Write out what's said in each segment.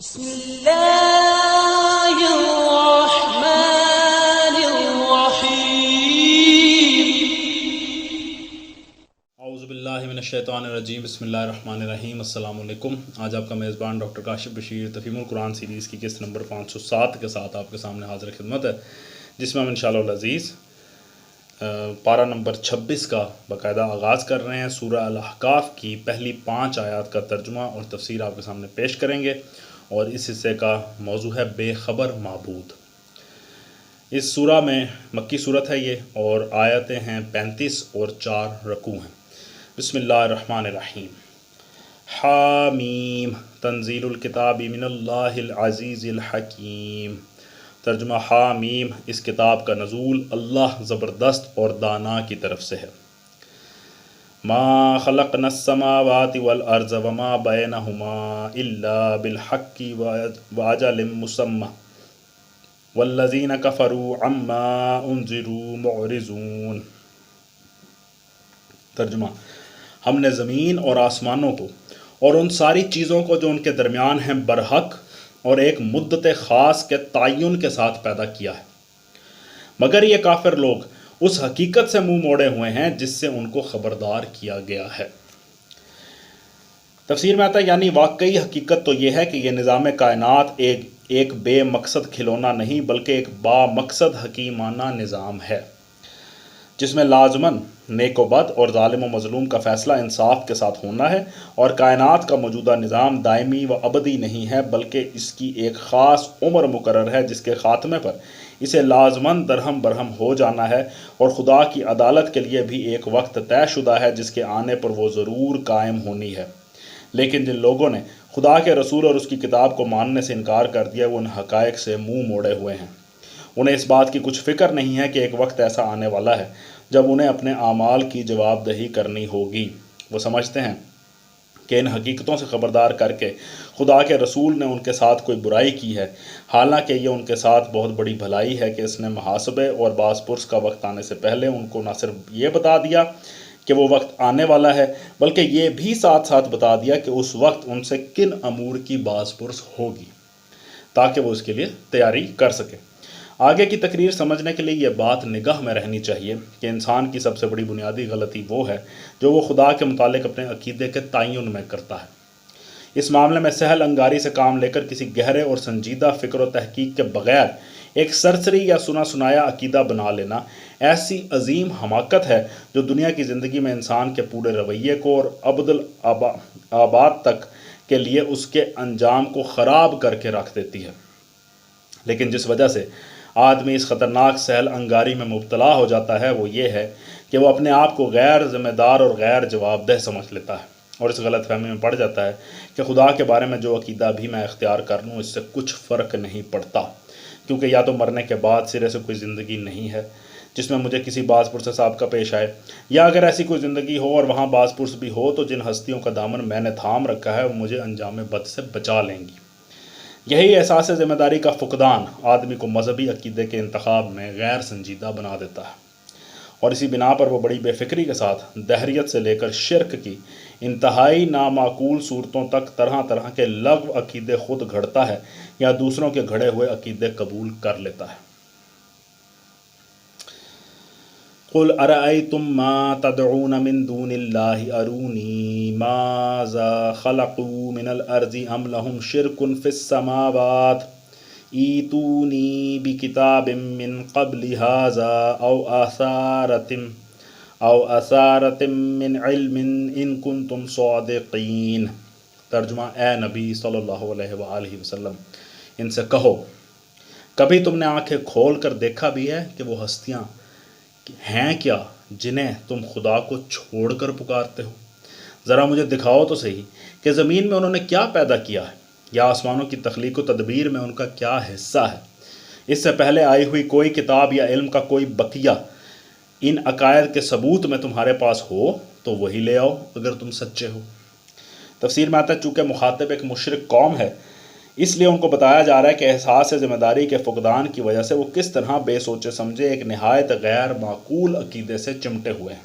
بسم اللہ الرحمن الرحیم۔ اعوذ باللہ من الشیطان الرجیم، بسم اللہ الرحمن الرحیم۔ السلام علیکم۔ آج آپ کا میزبان ڈاکٹر کاشف بشیر تفہیم القرآن سیریز کی قسط نمبر 507 کے ساتھ آپ کے سامنے حاضر خدمت ہے، جس میں ہم انشاءاللہ العزیز پارہ نمبر 26 کا باقاعدہ آغاز کر رہے ہیں۔ سورہ الاحقاف کی پہلی 5 آیات کا ترجمہ اور تفسیر آپ کے سامنے پیش کریں گے، اور اس حصے کا موضوع ہے بے خبر معبود۔ اس سورہ میں مکی صورت ہے یہ، اور آیتیں ہیں 35 اور 4 رکوع ہیں۔ بسم اللہ الرحمن الرحیم۔ حامیم تنزیل الکتاب من اللہ العزیز الحکیم۔ ترجمہ حامیم، اس کتاب کا نزول اللہ زبردست اور دانا کی طرف سے ہے۔ ما خلقنا السماوات والارض وما بینہما الا بالحق واجل مسمى والذین کفروا عما انذروا معرضون۔ ترجمہ، ہم نے زمین اور آسمانوں کو اور ان ساری چیزوں کو جو ان کے درمیان ہیں برحق اور ایک مدت خاص کے تعین کے ساتھ پیدا کیا ہے، مگر یہ کافر لوگ اس حقیقت سے منہ موڑے ہوئے ہیں جس سے ان کو خبردار کیا گیا ہے۔ تفسیر میں آتا ہے یعنی واقعی حقیقت تو یہ ہے کہ یہ نظام کائنات ایک بے مقصد کھلونا نہیں بلکہ ایک با مقصد حکیمانہ نظام ہے، جس میں لازماً نیک و بد اور ظالم و مظلوم کا فیصلہ انصاف کے ساتھ ہونا ہے، اور کائنات کا موجودہ نظام دائمی و ابدی نہیں ہے بلکہ اس کی ایک خاص عمر مقرر ہے جس کے خاتمے پر اسے لازماً درہم برہم ہو جانا ہے، اور خدا کی عدالت کے لیے بھی ایک وقت طے شدہ ہے جس کے آنے پر وہ ضرور قائم ہونی ہے۔ لیکن جن لوگوں نے خدا کے رسول اور اس کی کتاب کو ماننے سے انکار کر دیا وہ ان حقائق سے منہ موڑے ہوئے ہیں۔ انہیں اس بات کی کچھ فکر نہیں ہے کہ ایک وقت ایسا آنے والا ہے جب انہیں اپنے اعمال کی جواب دہی کرنی ہوگی۔ وہ سمجھتے ہیں کہ ان حقیقتوں سے خبردار کر کے خدا کے رسول نے ان کے ساتھ کوئی برائی کی ہے، حالانکہ یہ ان کے ساتھ بہت بڑی بھلائی ہے کہ اس نے محاسبے اور باز پرس کا وقت آنے سے پہلے ان کو نہ صرف یہ بتا دیا کہ وہ وقت آنے والا ہے بلکہ یہ بھی ساتھ ساتھ بتا دیا کہ اس وقت ان سے کن امور کی باز پرس ہوگی تاکہ وہ اس کے لیے تیاری کر سکے۔ آگے کی تقریر سمجھنے کے لیے یہ بات نگاہ میں رہنی چاہیے کہ انسان کی سب سے بڑی بنیادی غلطی وہ ہے جو وہ خدا کے متعلق اپنے عقیدے کے تعین میں کرتا ہے۔ اس معاملے میں سہل انگاری سے کام لے کر کسی گہرے اور سنجیدہ فکر و تحقیق کے بغیر ایک سرسری یا سنا سنایا عقیدہ بنا لینا ایسی عظیم حماقت ہے جو دنیا کی زندگی میں انسان کے پورے رویے کو اور ابدالآباد تک کے لیے اس کے انجام کو خراب کر کے رکھ دیتی ہے۔ لیکن جس وجہ سے آدمی اس خطرناک سہل انگاری میں مبتلا ہو جاتا ہے وہ یہ ہے کہ وہ اپنے آپ کو غیر ذمہ دار اور غیر جواب دہ سمجھ لیتا ہے، اور اس غلط فہمی میں پڑ جاتا ہے کہ خدا کے بارے میں جو عقیدہ بھی میں اختیار کر لوں اس سے کچھ فرق نہیں پڑتا، کیونکہ یا تو مرنے کے بعد سرے سے کوئی زندگی نہیں ہے جس میں مجھے کسی باز پرس صاحب کا پیش آئے، یا اگر ایسی کوئی زندگی ہو اور وہاں باز پرس بھی ہو تو جن ہستیوں کا دامن میں نے تھام رکھا ہے وہ مجھے انجام بد سے بچا لیں گی۔ یہی احساس ذمہ داری کا فقدان آدمی کو مذہبی عقیدے کے انتخاب میں غیر سنجیدہ بنا دیتا ہے، اور اسی بنا پر وہ بڑی بے فکری کے ساتھ دہریت سے لے کر شرک کی انتہائی نامعقول صورتوں تک طرح طرح کے لغو عقیدے خود گھڑتا ہے یا دوسروں کے گھڑے ہوئے عقیدے قبول کر لیتا ہے۔ قل ارأيتم ما تدعون من دون الله أروني ماذا خلقوا من الأرض أم لهم شرك في السماوات ائتوني بكتاب من قبل هذا أو أثارة من علم إن كنتم صادقين۔ ترجمہ، اے نبی صلی اللہ علیہ وآلہ وسلم، ان سے کہو کبھی تم نے آنکھیں کھول کر دیکھا بھی ہے کہ وہ ہستیاں ہیں کیا جنہیں تم خدا کو چھوڑ کر پکارتے ہو؟ ذرا مجھے دکھاؤ تو صحیح کہ زمین میں انہوں نے کیا پیدا کیا ہے، یا آسمانوں کی تخلیق و تدبیر میں ان کا کیا حصہ ہے۔ اس سے پہلے آئی ہوئی کوئی کتاب یا علم کا کوئی بقیہ ان عقائد کے ثبوت میں تمہارے پاس ہو تو وہی لے آؤ اگر تم سچے ہو۔ تفسیر میں آتا ہے چونکہ مخاطب ایک مشرک قوم ہے اس لیے ان کو بتایا جا رہا ہے کہ احساس ذمہ داری کے فقدان کی وجہ سے وہ کس طرح بے سوچے سمجھے ایک نہایت غیر معقول عقیدے سے چمٹے ہوئے ہیں۔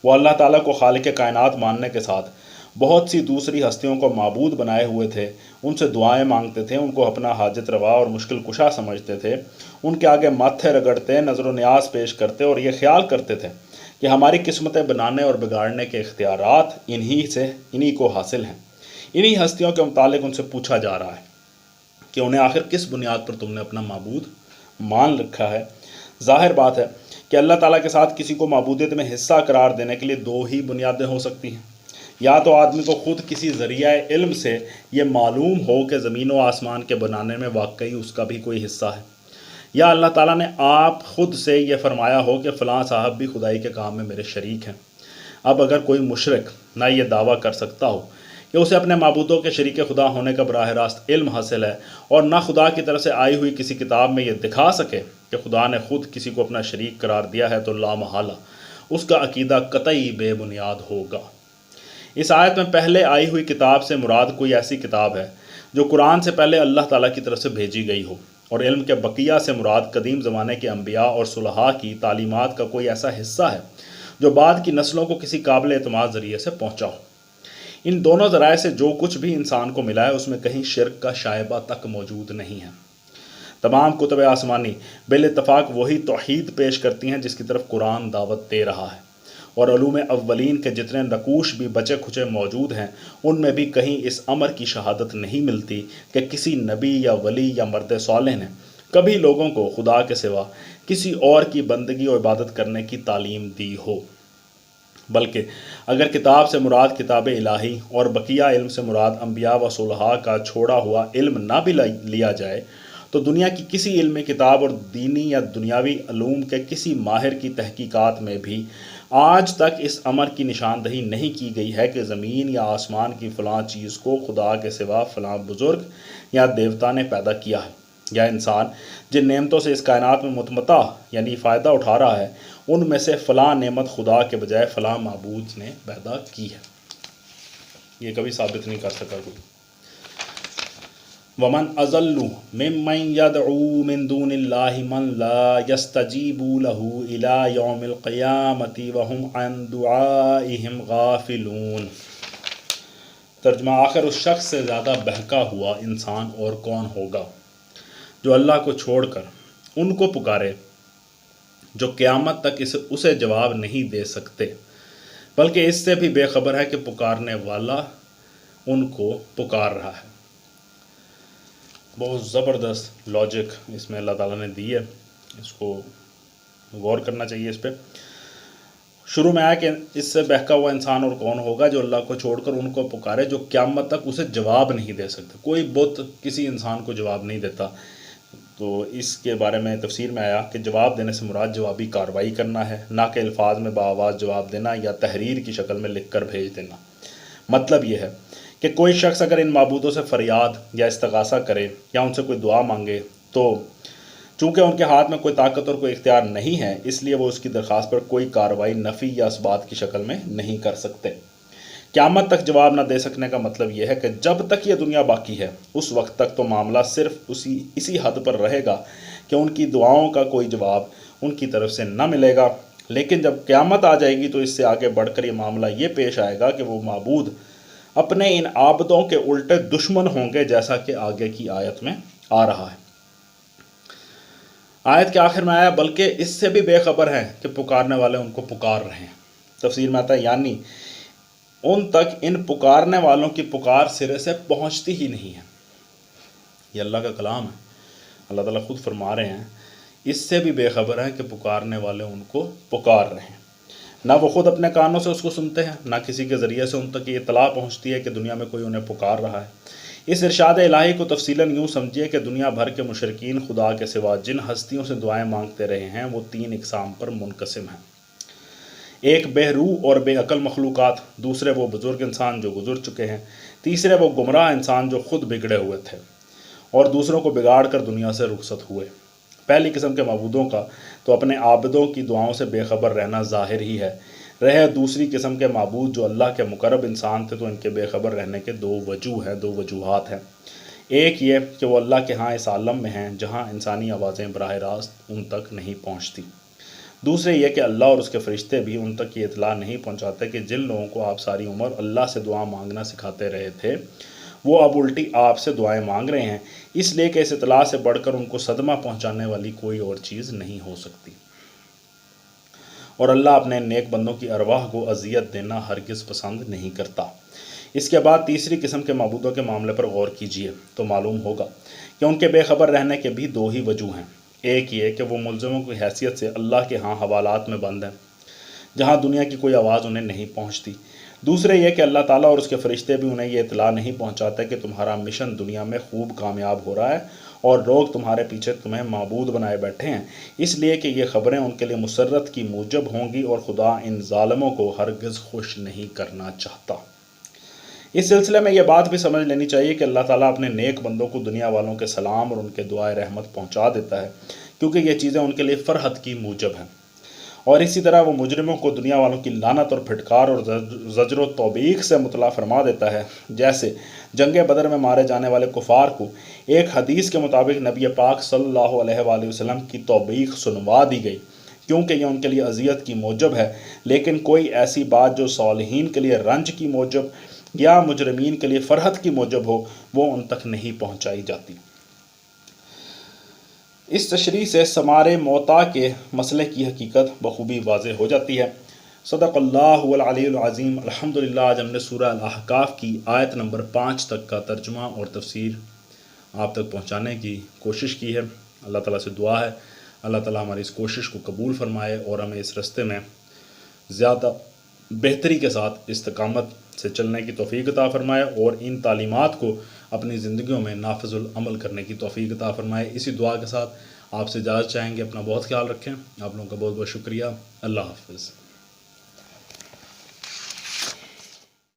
وہ اللہ تعالیٰ کو خالق کائنات ماننے کے ساتھ بہت سی دوسری ہستیوں کو معبود بنائے ہوئے تھے، ان سے دعائیں مانگتے تھے، ان کو اپنا حاجت روا اور مشکل کشا سمجھتے تھے، ان کے آگے ماتھے رگڑتے، نظر و نیاز پیش کرتے اور یہ خیال کرتے تھے کہ ہماری قسمتیں بنانے اور بگاڑنے کے اختیارات انہی کو حاصل ہیں۔ انہی ہستیوں کے متعلق ان سے پوچھا جا رہا ہے کہ انہیں آخر کس بنیاد پر تم نے اپنا معبود مان رکھا ہے۔ ظاہر بات ہے کہ اللہ تعالیٰ کے ساتھ کسی کو معبودیت میں حصہ قرار دینے کے لیے دو ہی بنیادیں ہو سکتی ہیں، یا تو آدمی کو خود کسی ذریعہ علم سے یہ معلوم ہو کہ زمین و آسمان کے بنانے میں واقعی اس کا بھی کوئی حصہ ہے، یا اللہ تعالیٰ نے آپ خود سے یہ فرمایا ہو کہ فلاں صاحب بھی خدائی کے کام میں میرے شریک ہیں۔ اب اگر کوئی مشرک نہ یہ دعویٰ کر سکتا ہو کہ اسے اپنے معبودوں کے شریک خدا ہونے کا براہ راست علم حاصل ہے، اور نہ خدا کی طرف سے آئی ہوئی کسی کتاب میں یہ دکھا سکے کہ خدا نے خود کسی کو اپنا شریک قرار دیا ہے، تو لامحالہ اس کا عقیدہ قطعی بے بنیاد ہوگا۔ اس آیت میں پہلے آئی ہوئی کتاب سے مراد کوئی ایسی کتاب ہے جو قرآن سے پہلے اللہ تعالیٰ کی طرف سے بھیجی گئی ہو، اور علم کے بقیہ سے مراد قدیم زمانے کے انبیاء اور صلحاء کی تعلیمات کا کوئی ایسا حصہ ہے جو بعد کی نسلوں کو کسی قابل اعتماد ذریعے سے پہنچا ہو۔ ان دونوں ذرائع سے جو کچھ بھی انسان کو ملا ہے اس میں کہیں شرک کا شائبہ تک موجود نہیں ہے۔ تمام کتب آسمانی بالاتفاق وہی توحید پیش کرتی ہیں جس کی طرف قرآن دعوت دے رہا ہے، اور علوم اولین کے جتنے نقوش بھی بچے کھچے موجود ہیں ان میں بھی کہیں اس امر کی شہادت نہیں ملتی کہ کسی نبی یا ولی یا مرد صالح نے کبھی لوگوں کو خدا کے سوا کسی اور کی بندگی و عبادت کرنے کی تعلیم دی ہو۔ بلکہ اگر کتاب سے مراد کتاب الہی اور بقیہ علم سے مراد انبیاء و صلحاء کا چھوڑا ہوا علم نہ بھی لیا جائے تو دنیا کی کسی علمی کتاب اور دینی یا دنیاوی علوم کے کسی ماہر کی تحقیقات میں بھی آج تک اس امر کی نشاندہی نہیں کی گئی ہے کہ زمین یا آسمان کی فلاں چیز کو خدا کے سوا فلاں بزرگ یا دیوتا نے پیدا کیا ہے، یا انسان جن نعمتوں سے اس کائنات میں متمتع یعنی فائدہ اٹھا رہا ہے ان میں سے فلاں نعمت خدا کے بجائے فلاں معبود نے پیدا کی ہے۔ یہ کبھی ثابت نہیں کر سکا کوئی۔ وَمَنْ أَضَلُّ مِمَّنْ يَدْعُو مِن دُونِ اللَّهِ مَنْ لَا يَسْتَجِيبُ لَهُ إِلَى يَوْمِ الْقِيَامَةِ وَهُمْ عَنْ دُعَائِهِمْ غَافِلُونَ۔ ترجمہ: آخر اس شخص سے زیادہ بہکا ہوا انسان اور کون ہوگا جو اللہ کو چھوڑ کر ان کو پکارے جو قیامت تک اسے جواب نہیں دے سکتے، بلکہ اس سے بھی بے خبر ہے کہ پکارنے والا ان کو پکار رہا ہے۔ بہت زبردست لاجک اس میں اللہ تعالیٰ نے دی ہے، اس کو غور کرنا چاہیے اس پہ۔ شروع میں آیا کہ اس سے بہکا ہوا انسان اور کون ہوگا جو اللہ کو چھوڑ کر ان کو پکارے جو قیامت تک اسے جواب نہیں دے سکتے۔ کوئی بت کسی انسان کو جواب نہیں دیتا، تو اس کے بارے میں تفسیر میں آیا کہ جواب دینے سے مراد جوابی کارروائی کرنا ہے، نہ کہ الفاظ میں بآواز جواب دینا یا تحریر کی شکل میں لکھ کر بھیج دینا۔ مطلب یہ ہے کہ کوئی شخص اگر ان معبودوں سے فریاد یا استغاثہ کرے یا ان سے کوئی دعا مانگے تو چونکہ ان کے ہاتھ میں کوئی طاقت اور کوئی اختیار نہیں ہے، اس لیے وہ اس کی درخواست پر کوئی کارروائی نفی یا اثبات کی شکل میں نہیں کر سکتے۔ قیامت تک جواب نہ دے سکنے کا مطلب یہ ہے کہ جب تک یہ دنیا باقی ہے اس وقت تک تو معاملہ صرف اسی حد پر رہے گا کہ ان کی دعاؤں کا کوئی جواب ان کی طرف سے نہ ملے گا، لیکن جب قیامت آ جائے گی تو اس سے آگے بڑھ کر یہ معاملہ یہ پیش آئے گا کہ وہ معبود اپنے ان عابدوں کے الٹے دشمن ہوں گے، جیسا کہ آگے کی آیت میں آ رہا ہے۔ آیت کے آخر میں آیا بلکہ اس سے بھی بے خبر ہیں کہ پکارنے والے ان کو پکار رہے ہیں۔ تفسیر میں آتا ہے یعنی ان تک ان پکارنے والوں کی پکار سرے سے پہنچتی ہی نہیں ہے۔ یہ اللہ کا کلام ہے، اللہ تعالیٰ خود فرما رہے ہیں اس سے بھی بے خبر ہیں کہ پکارنے والے ان کو پکار رہے ہیں۔ نہ وہ خود اپنے کانوں سے اس کو سنتے ہیں، نہ کسی کے ذریعے سے ان تک یہ اطلاع پہنچتی ہے کہ دنیا میں کوئی انہیں پکار رہا ہے۔ اس ارشاد الہی کو تفصیلاً یوں سمجھیے کہ دنیا بھر کے مشرکین خدا کے سوا جن ہستیوں سے دعائیں مانگتے رہے ہیں وہ 3 اقسام پر منقسم ہیں۔ ایک بے روح اور بے عقل مخلوقات، دوسرے وہ بزرگ انسان جو گزر چکے ہیں، تیسرے وہ گمراہ انسان جو خود بگڑے ہوئے تھے اور دوسروں کو بگاڑ کر دنیا سے رخصت ہوئے۔ پہلی قسم کے معبودوں کا تو اپنے عابدوں کی دعاؤں سے بے خبر رہنا ظاہر ہی ہے۔ رہے دوسری قسم کے معبود جو اللہ کے مقرب انسان تھے تو ان کے بے خبر رہنے کے 2 وجوہات ہیں۔ ایک یہ کہ وہ اللہ کے ہاں اس عالم میں ہیں جہاں انسانی آوازیں براہ راست ان تک نہیں پہنچتی۔ دوسرے یہ کہ اللہ اور اس کے فرشتے بھی ان تک یہ اطلاع نہیں پہنچاتے کہ جن لوگوں کو آپ ساری عمر اللہ سے دعا مانگنا سکھاتے رہے تھے وہ اب الٹی آپ سے دعائیں مانگ رہے ہیں، اس لیے کہ اس اطلاع سے بڑھ کر ان کو صدمہ پہنچانے والی کوئی اور چیز نہیں ہو سکتی۔ اور اللہ اپنے نیک بندوں کی ارواح کو اذیت دینا ہرگز پسند نہیں کرتا۔ اس کے بعد تیسری قسم کے معبودوں کے معاملے پر غور کیجیے تو معلوم ہوگا کہ ان کے بے خبر رہنے کے بھی دو ہی وجوہ ہیں۔ ایک یہ کہ وہ ملزموں کی حیثیت سے اللہ کے ہاں حوالات میں بند ہیں جہاں دنیا کی کوئی آواز انہیں نہیں پہنچتی۔ دوسرے یہ کہ اللہ تعالیٰ اور اس کے فرشتے بھی انہیں یہ اطلاع نہیں پہنچاتے کہ تمہارا مشن دنیا میں خوب کامیاب ہو رہا ہے اور لوگ تمہارے پیچھے تمہیں معبود بنائے بیٹھے ہیں، اس لیے کہ یہ خبریں ان کے لیے مسرت کی موجب ہوں گی اور خدا ان ظالموں کو ہرگز خوش نہیں کرنا چاہتا۔ اس سلسلے میں یہ بات بھی سمجھ لینی چاہیے کہ اللہ تعالیٰ اپنے نیک بندوں کو دنیا والوں کے سلام اور ان کے دعائے رحمت پہنچا دیتا ہے کیونکہ یہ چیزیں ان کے لیے فرحت کی موجب ہیں، اور اسی طرح وہ مجرموں کو دنیا والوں کی لعنت اور پھٹکار اور زجر و توبیخ سے مطلع فرما دیتا ہے، جیسے جنگ بدر میں مارے جانے والے کفار کو ایک حدیث کے مطابق نبی پاک صلی اللہ علیہ وآلہ وسلم کی توبیخ سنوا دی گئی کیونکہ یہ ان کے لیے اذیت کی موجب ہے، لیکن کوئی ایسی بات جو صالحین کے لیے رنج کی موجب یا مجرمین کے لیے فرحت کی موجب ہو وہ ان تک نہیں پہنچائی جاتی۔ اس تشریح سے ثمار موتا کے مسئلے کی حقیقت بخوبی واضح ہو جاتی ہے۔ صدق اللہ العلی العظیم۔ الحمدللہ آج ہم نے سورہ الاحقاف کی آیت نمبر 5 تک کا ترجمہ اور تفسیر آپ تک پہنچانے کی کوشش کی ہے۔ اللہ تعالیٰ سے دعا ہے اللہ تعالیٰ ہماری اس کوشش کو قبول فرمائے اور ہمیں اس راستے میں زیادہ بہتری کے ساتھ استقامت سے چلنے کی توفیق عطا فرمائے اور ان تعلیمات کو اپنی زندگیوں میں نافذ العمل کرنے کی توفیق عطا فرمائے۔ اسی دعا کے ساتھ آپ سے اجازت چاہیں گے۔ اپنا بہت خیال رکھیں۔ آپ لوگوں کا بہت بہت شکریہ۔ اللہ حافظ۔